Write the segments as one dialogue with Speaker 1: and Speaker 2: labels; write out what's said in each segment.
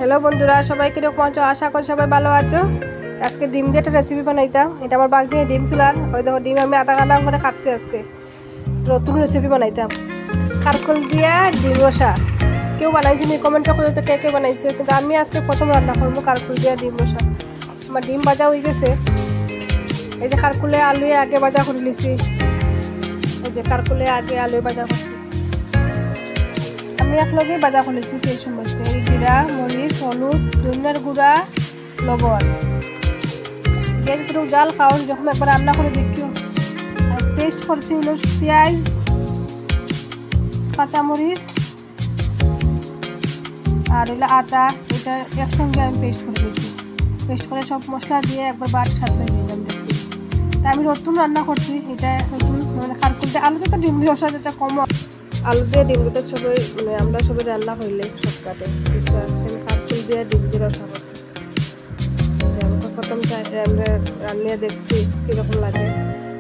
Speaker 1: Hello বন্ধুরা, সবাই কিরকম আছো? আশা করি সবাই ভালো আছো। আজকে ডিম দিয়ে একটা রেসিপি বানাইতাম। এটা আমার বাগ দিয়ে ডিম ছিল, ওই দেখো ডিম আমি আধা ঘন্টা করে কাটছি। আজকে নতুন রেসিপি বানাইতাম, কারকল দিয়া ডিম রসা। কেউ বানাইছে নি কমেন্টে করে, তো কে কে বানাইছে, কিন্তু আমি আজকে প্রথম রান্না করবো কারকল দিয়া ডিম রসা। আমার ডিম ভাজা হয়ে গেছে। এই যে কারকুলে আলু আগে ভাজা করে লিছি, এই যে কারকুলে আগে আলু ভাজা করছি। আমি একলগে বাজা খুলেছি এই সমস্ত, এই জিরা, মরিচ, হলুদ, ধনিয়ার গুঁড়া, লবণ। যে যতটুকু জাল খাও যখন একবার রান্না করে দেখিও। আর পেস্ট করছি হলো পেঁয়াজ, কাঁচামরিচ আর হইলো আদা। এটা একসঙ্গে আমি পেস্ট করে দিয়েছি। পেস্ট করে সব মশলা দিয়ে একবার বাটি সাথে দিলাম দেখতে। তা আমি নতুন রান্না করছি, এটা নতুন মানে কারকুল দিয়ে আলুতে তো ডিম রসা যেটা কম, আলু দিয়ে ডিম দিয়ে সবাই মানে আমরা সবাই রান্না করলে সব কাটে, কিন্তু আজকে আমি কারকুল দিয়ে ডিম দিয়ে রসা করছি। আমাকে প্রথম আমরা রান্নিয়ে দেখছি কীরকম লাগে।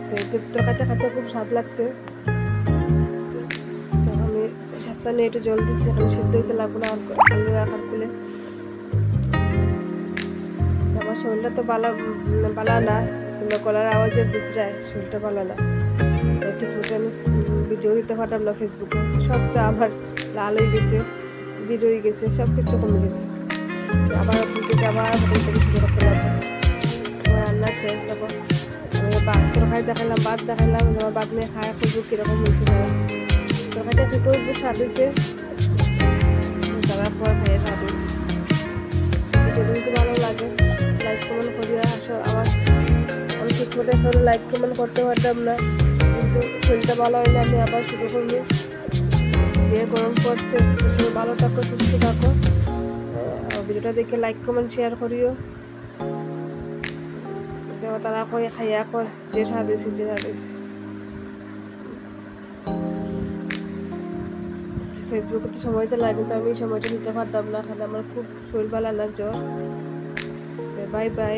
Speaker 1: তো এই তরকারিটা খাতে খুব স্বাদ লাগছে। তো আমি সাতটা নিয়ে একটু জল দিচ্ছি, এখানে সিদ্ধ হইতে লাগবে না আলু আর কারকুলে। আমার শরীরটা তো বালা না, গলার আওয়াজে বুঝরায় শরীরটা ভালো না। ঠিক মতো আমি ভিডিও দিতে পারতাম না ফেসবুকে। সবটা আমার লাল হয়ে গেছে, জিরো হয়ে গেছে, সব কিছু কমে গেছে। আবার ওখান থেকে আবার হোটেল থেকে শুরু করতে লাগবে। আমার রান্না শেষ, তারপর আমি তরকারি দেখালাম, ভাত দেখালাম। আমার ভাত নিয়ে খায় ফেসবুক কীরকম হয়েছে তারা। তরকারিটা ঠিক খুব স্বাদ হয়েছে, তারা পর খাইয়ে স্বাদ হয়েছে। যদি যদি ভালো লাগে লাইক কমেন্ট করিয়া আসো। আমি ঠিক মতো এখন লাইক কমেন্ট করতে পারতাম না, কিন্তু শরীরটা ভালো হইলে আমি আবার শুরু করবো। যে গরম পড়ছে, সবাই ভালো থাকো, সুস্থ থাকো। ভিডিওটা দেখে লাইক কমেন্ট শেয়ার করিও। তারা কয়ে খাইয়া কর যে স্বাদ হয়েছে, যে স্বাদ হয়েছে। ফেসবুকে তো সময়টা লাগে, কিন্তু আমি সময়টা নিতে পারতাম না, কারণ আমার খুব শরীর ভালো না, জ্বর। Bye bye.